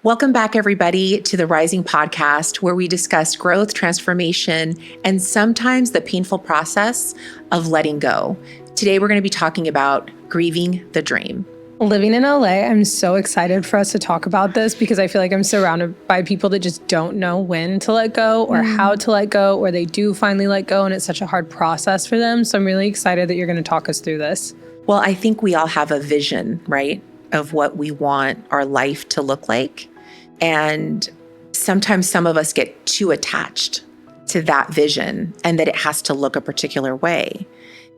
Welcome back, everybody, to the Rising podcast, where we discuss growth, transformation, and sometimes the painful process of letting go. Today, we're going to be talking about grieving the dream. Living in LA, I'm so excited for us to talk about this because I feel like I'm surrounded by people that just don't know when to let go or how to let go, or they do finally let go, and it's such a hard process for them. So I'm really excited that you're going to talk us through this. Well, I think we all have a vision, right, of what we want our life to look like. And sometimes some of us get too attached to that vision and that it has to look a particular way.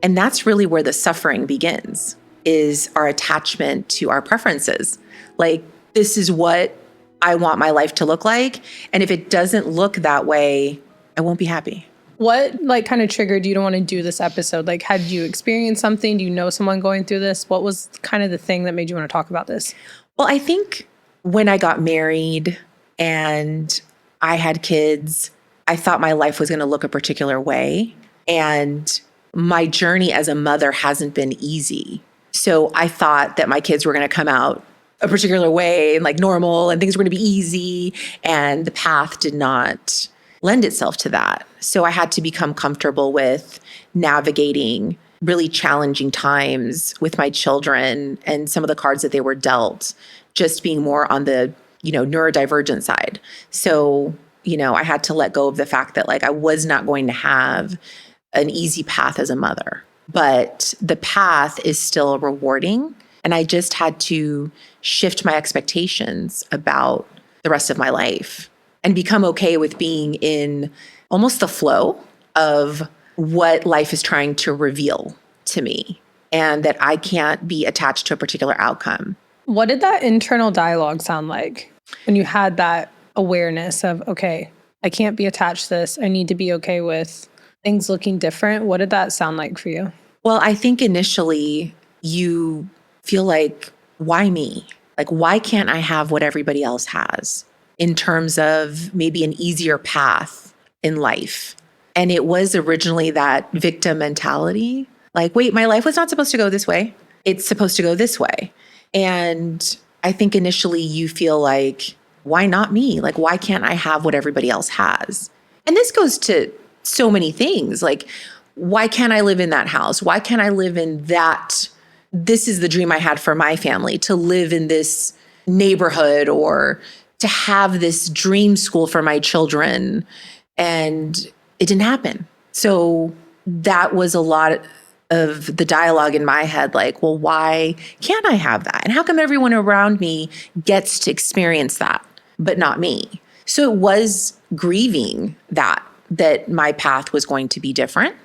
And that's really where the suffering begins, is our attachment to our preferences. Like, this is what I want my life to look like. And if it doesn't look that way, I won't be happy. What kind of triggered you to want to do this episode? Had you experienced something? Do you know someone going through this? What was kind of the thing that made you want to talk about this? Well, I think when I got married and I had kids, I thought my life was going to look a particular way. And my journey as a mother hasn't been easy. So I thought that my kids were going to come out a particular way and normal, and things were going to be easy. And the path did not lend itself to that. So I had to become comfortable with navigating really challenging times with my children and some of the cards that they were dealt, just being more on the, neurodivergent side. So, I had to let go of the fact that I was not going to have an easy path as a mother, but the path is still rewarding. And I just had to shift my expectations about the rest of my life and become okay with being in almost the flow of what life is trying to reveal to me, and that I can't be attached to a particular outcome. What did that internal dialogue sound like when you had that awareness of, okay, I can't be attached to this. I need to be okay with things looking different. What did that sound like for you? Well, I think initially you feel like, why me? Why can't I have what everybody else has in terms of maybe an easier path in life? And it was originally that victim mentality. Wait, my life was not supposed to go this way. It's supposed to go this way. And I think initially you feel like, why not me? Why can't I have what everybody else has? And this goes to so many things. Why can't I live in that house? Why can't I live in that? This is the dream I had for my family, to live in this neighborhood or to have this dream school for my children. And it didn't happen. So that was a lot of the dialogue in my head, well, why can't I have that? And how come everyone around me gets to experience that, but not me? So it was grieving that my path was going to be different,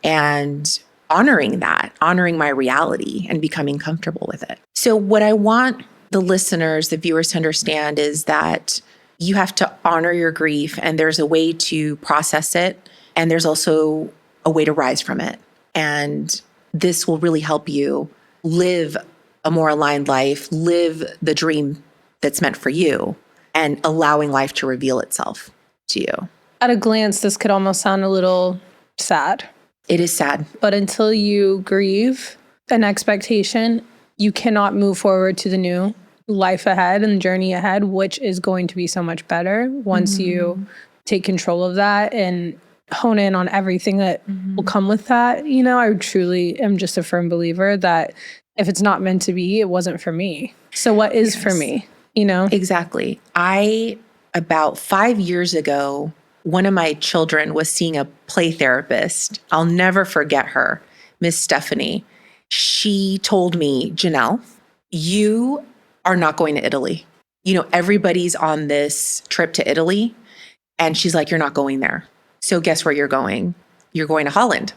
and honoring my reality and becoming comfortable with it. So what I want the listeners, the viewers, to understand is that you have to honor your grief, and there's a way to process it, and there's also a way to rise from it. And this will really help you live a more aligned life, live the dream that's meant for you, and allowing life to reveal itself to you. At a glance, this could almost sound a little sad. It is sad. But until you grieve an expectation, you cannot move forward to the new life ahead and the journey ahead, which is going to be so much better once you take control of that and hone in on everything that will come with that. I truly am just a firm believer that if it's not meant to be, it wasn't for me. So what is for me, Exactly. About 5 years ago, one of my children was seeing a play therapist. I'll never forget her, Miss Stephanie. She told me, Janel, you are not going to Italy. Everybody's on this trip to Italy. And she's like, you're not going there. So guess where you're going? You're going to Holland.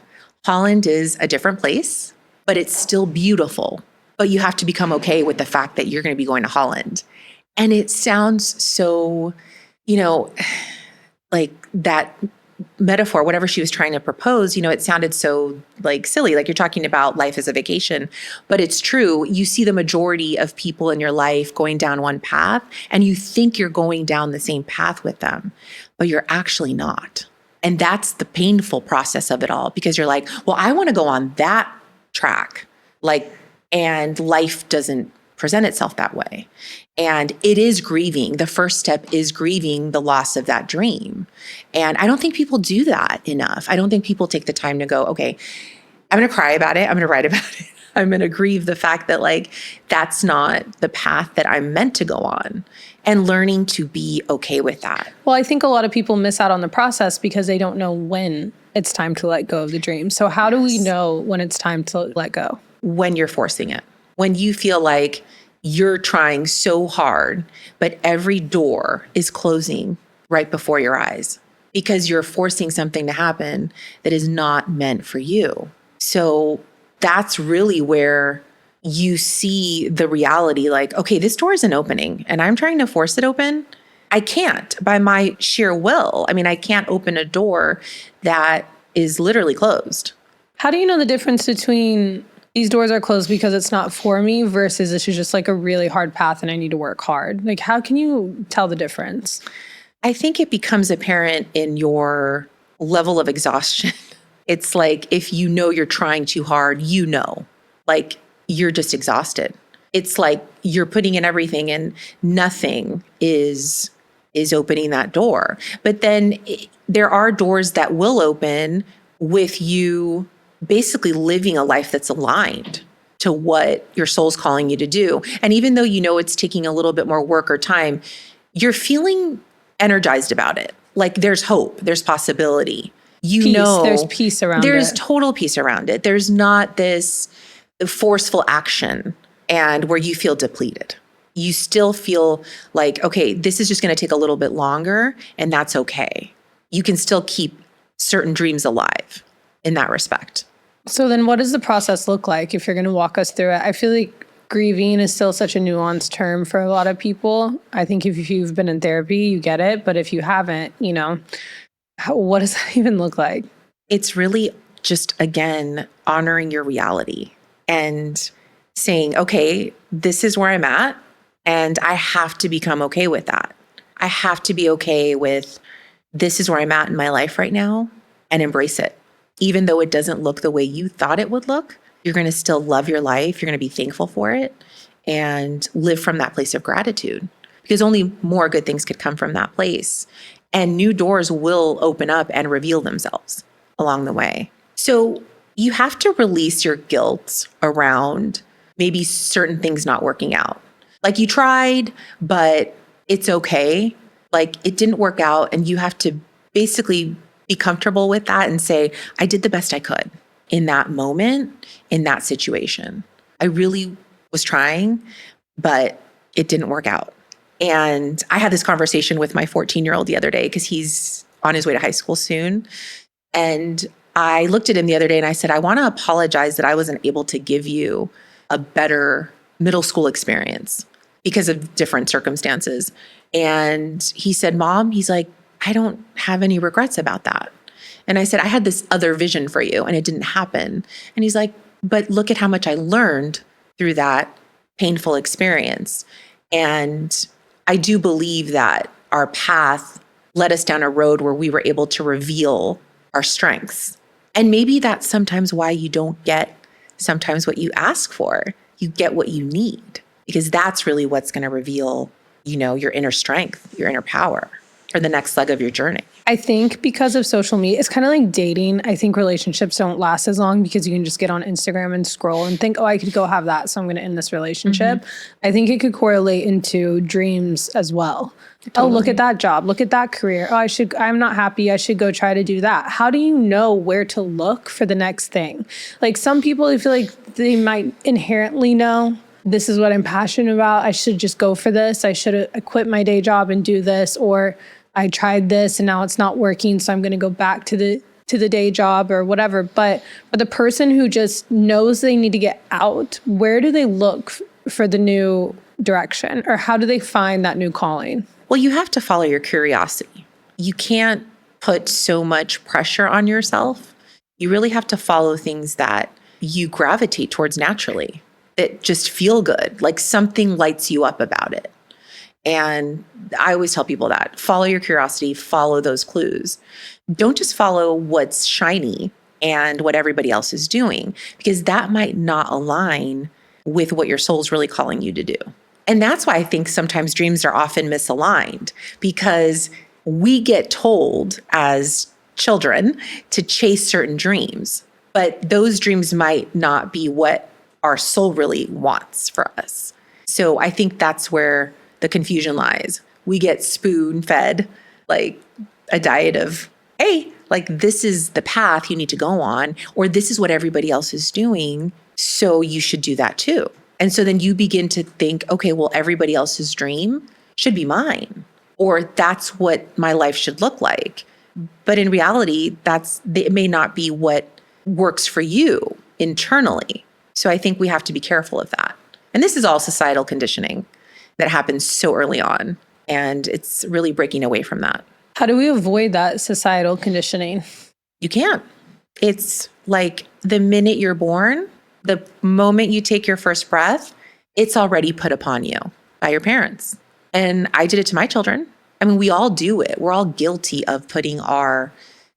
Holland is a different place, but it's still beautiful. But you have to become okay with the fact that you're going to be going to Holland. And it sounds so, that metaphor, whatever she was trying to propose, it sounded so silly, you're talking about life as a vacation, but it's true. You see the majority of people in your life going down one path, and you think you're going down the same path with them, but you're actually not. And that's the painful process of it all, because you're like, well, I want to go on that track, and life doesn't present itself that way. And it is grieving. The first step is grieving the loss of that dream. And I don't think people do that enough. I don't think people take the time to go, okay, I'm going to cry about it. I'm going to write about it. I'm going to grieve the fact that like, that's not the path that I'm meant to go on, and learning to be okay with that. Well, I think a lot of people miss out on the process because they don't know when it's time to let go of the dream. So how do we know when it's time to let go? When you're forcing it, when you feel like you're trying so hard, but every door is closing right before your eyes because you're forcing something to happen that is not meant for you. So that's really where you see the reality, like, okay, this door isn't opening and I'm trying to force it open. I can't by my sheer will. I mean, I can't open a door that is literally closed. How do you know the difference between these doors are closed because it's not for me versus this is just like a really hard path and I need to work hard? Like, how can you tell the difference? I think it becomes apparent in your level of exhaustion. It's like, if you know you're trying too hard, you know, like you're just exhausted. It's like you're putting in everything and nothing is opening that door. But then there are doors that will open with you basically living a life that's aligned to what your soul's calling you to do. And even though you know it's taking a little bit more work or time, you're feeling energized about it. Like there's hope, there's possibility. There's peace around it. There's total peace around it. There's not this forceful action and where you feel depleted. You still feel like, okay, this is just going to take a little bit longer and that's okay. You can still keep certain dreams alive in that respect. So then what does the process look like if you're going to walk us through it? I feel like grieving is still such a nuanced term for a lot of people. I think if you've been in therapy, you get it. But if you haven't, what does that even look like? It's really just, again, honoring your reality and saying, okay, this is where I'm at, and I have to become okay with that. I have to be okay with this is where I'm at in my life right now and embrace it. Even though it doesn't look the way you thought it would look, you're going to still love your life. You're going to be thankful for it and live from that place of gratitude, because only more good things could come from that place. And new doors will open up and reveal themselves along the way. So you have to release your guilt around maybe certain things not working out. Like you tried, but it's okay. Like it didn't work out. And you have to basically be comfortable with that and say, I did the best I could in that moment, in that situation. I really was trying, but it didn't work out. And I had this conversation with my 14-year-old the other day because he's on his way to high school soon. And I looked at him the other day and I said, I want to apologize that I wasn't able to give you a better middle school experience because of different circumstances. And he said, Mom, he's like, I don't have any regrets about that. And I said, I had this other vision for you and it didn't happen. And he's like, but look at how much I learned through that painful experience. And I do believe that our path led us down a road where we were able to reveal our strengths. And maybe that's sometimes why you don't get sometimes what you ask for. You get what you need, because that's really what's going to reveal, your inner strength, your inner power for the next leg of your journey. I think because of social media, it's kind of like dating. I think relationships don't last as long because you can just get on Instagram and scroll and think, oh, I could go have that, so I'm going to end this relationship. Mm-hmm. I think it could correlate into dreams as well. Totally. Oh, look at that job. Look at that career. Oh, I'm not happy. I should go try to do that. How do you know where to look for the next thing? Like some people, I feel like they might inherently know this is what I'm passionate about. I should just go for this. I should quit my day job and do this, or I tried this and now it's not working, so I'm going to go back to the day job or whatever. But for the person who just knows they need to get out, where do they look for the new direction, or how do they find that new calling? Well, you have to follow your curiosity. You can't put so much pressure on yourself. You really have to follow things that you gravitate towards naturally, that just feel good, like something lights you up about it. And I always tell people that follow your curiosity, follow those clues. Don't just follow what's shiny and what everybody else is doing, because that might not align with what your soul's really calling you to do. And that's why I think sometimes dreams are often misaligned, because we get told as children to chase certain dreams, but those dreams might not be what our soul really wants for us. So I think that's where the confusion lies. We get spoon fed like a diet of, hey, like this is the path you need to go on, or this is what everybody else is doing, so you should do that too. And so then you begin to think, okay, well, everybody else's dream should be mine, or that's what my life should look like. But in reality, it may not be what works for you internally. So I think we have to be careful of that. And this is all societal conditioning that happens so early on. And it's really breaking away from that. How do we avoid that societal conditioning? You can't. It's like the minute you're born, the moment you take your first breath, it's already put upon you by your parents. And I did it to my children. I mean, we all do it. We're all guilty of putting our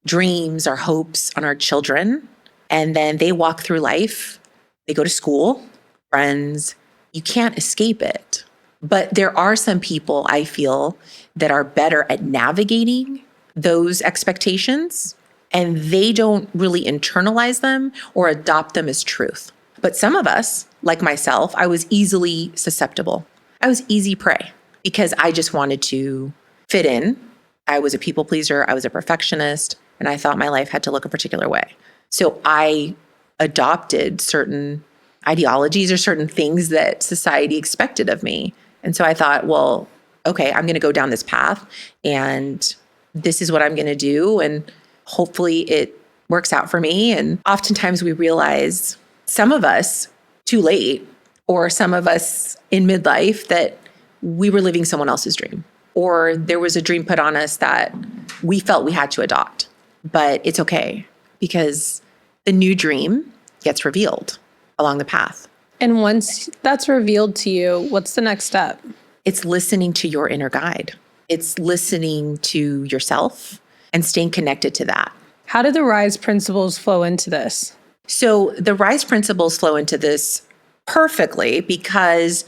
dreams, our hopes on our children. And then they walk through life. They go to school, friends. You can't escape it. But there are some people, I feel, that are better at navigating those expectations, and they don't really internalize them or adopt them as truth. But some of us, like myself, I was easily susceptible. I was easy prey because I just wanted to fit in. I was a people pleaser. I was a perfectionist, and I thought my life had to look a particular way. So I adopted certain ideologies or certain things that society expected of me. And so I thought, well, okay, I'm going to go down this path, and this is what I'm going to do. And hopefully it works out for me. And oftentimes we realize, some of us too late, or some of us in midlife, that we were living someone else's dream, or there was a dream put on us that we felt we had to adopt. But it's okay, because the new dream gets revealed along the path. And once that's revealed to you, what's the next step? It's listening to your inner guide. It's listening to yourself and staying connected to that. How do the R.I.S.E principles flow into this? So the R.I.S.E principles flow into this perfectly, because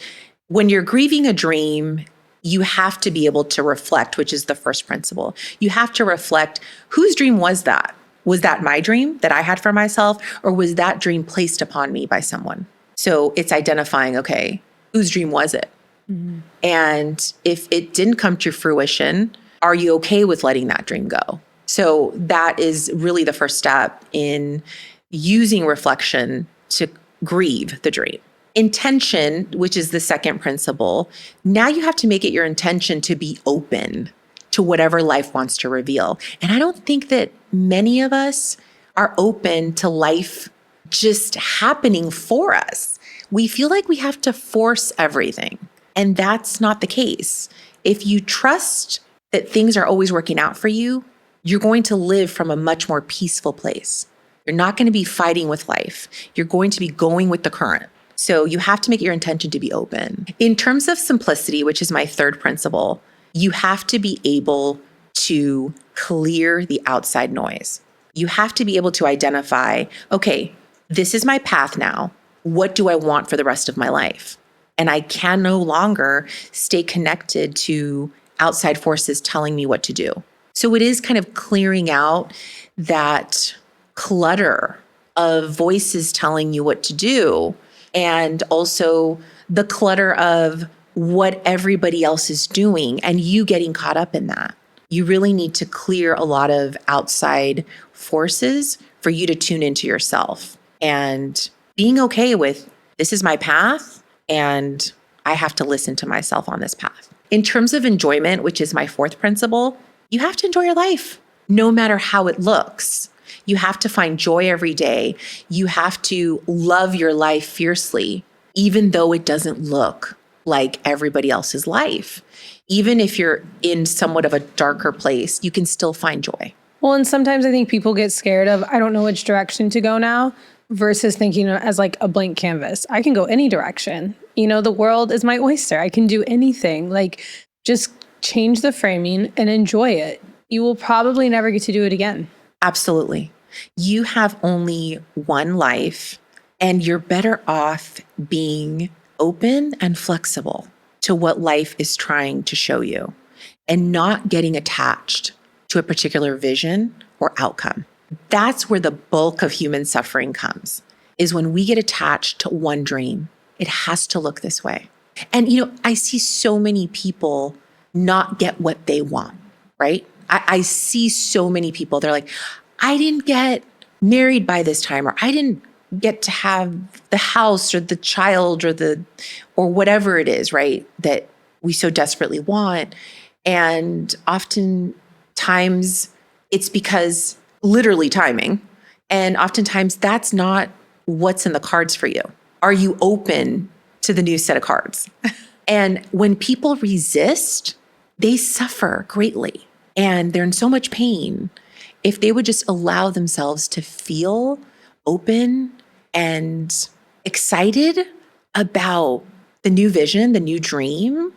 when you're grieving a dream, you have to be able to reflect, which is the first principle. You have to reflect, whose dream was that? Was that my dream that I had for myself, or was that dream placed upon me by someone? So it's identifying, okay, whose dream was it? Mm-hmm. And if it didn't come to fruition, are you okay with letting that dream go? So that is really the first step in using reflection to grieve the dream. Intention, which is the second principle, now you have to make it your intention to be open to whatever life wants to reveal. And I don't think that many of us are open to life just happening for us. We feel like we have to force everything. And that's not the case. If you trust that things are always working out for you, you're going to live from a much more peaceful place. You're not going to be fighting with life. You're going to be going with the current. So you have to make your intention to be open. In terms of simplicity, which is my third principle, you have to be able to clear the outside noise. You have to be able to identify, okay, this is my path now. What do I want for the rest of my life? And I can no longer stay connected to outside forces telling me what to do. So it is kind of clearing out that clutter of voices telling you what to do, and also the clutter of what everybody else is doing and you getting caught up in that. You really need to clear a lot of outside forces for you to tune into yourself and being okay with, this is my path and I have to listen to myself on this path. In terms of enjoyment, which is my fourth principle, you have to enjoy your life, no matter how it looks. You have to find joy every day. You have to love your life fiercely, even though it doesn't look like everybody else's life. Even if you're in somewhat of a darker place, you can still find joy. Well, and sometimes I think people get scared of, I don't know which direction to go now, versus thinking as like a blank canvas. I can go any direction. You know, the world is my oyster. I can do anything. Like, just change the framing and enjoy it. You will probably never get to do it again. Absolutely. You have only one life, And you're better off being open and flexible to what life is trying to show you and not getting attached to a particular vision or outcome. That's where the bulk of human suffering comes, is when we get attached to one dream. It has to look this way. And, I see so many people not get what they want, right? I see so many people, they're like, I didn't get married by this time, or I didn't get to have the house or the child or whatever it is, right? That we so desperately want. And oftentimes it's because literally timing. And oftentimes that's not what's in the cards for you. Are you open to the new set of cards? And when people resist, they suffer greatly and they're in so much pain. If they would just allow themselves to feel open and excited about the new vision, the new dream,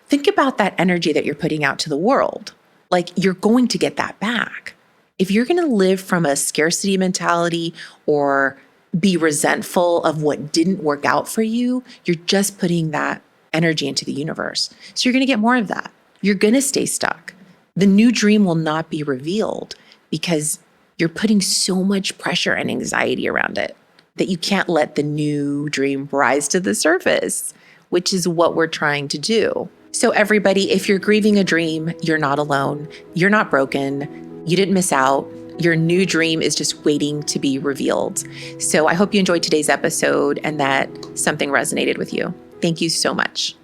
think about that energy that you're putting out to the world. Like, you're going to get that back. If you're going to live from a scarcity mentality or be resentful of what didn't work out for you, you're just putting that energy into the universe. So you're going to get more of that. You're going to stay stuck. The new dream will not be revealed because you're putting so much pressure and anxiety around it that you can't let the new dream rise to the surface, which is what we're trying to do. So everybody, if you're grieving a dream, you're not alone. You're not broken. You didn't miss out. Your new dream is just waiting to be revealed. So I hope you enjoyed today's episode and that something resonated with you. Thank you so much.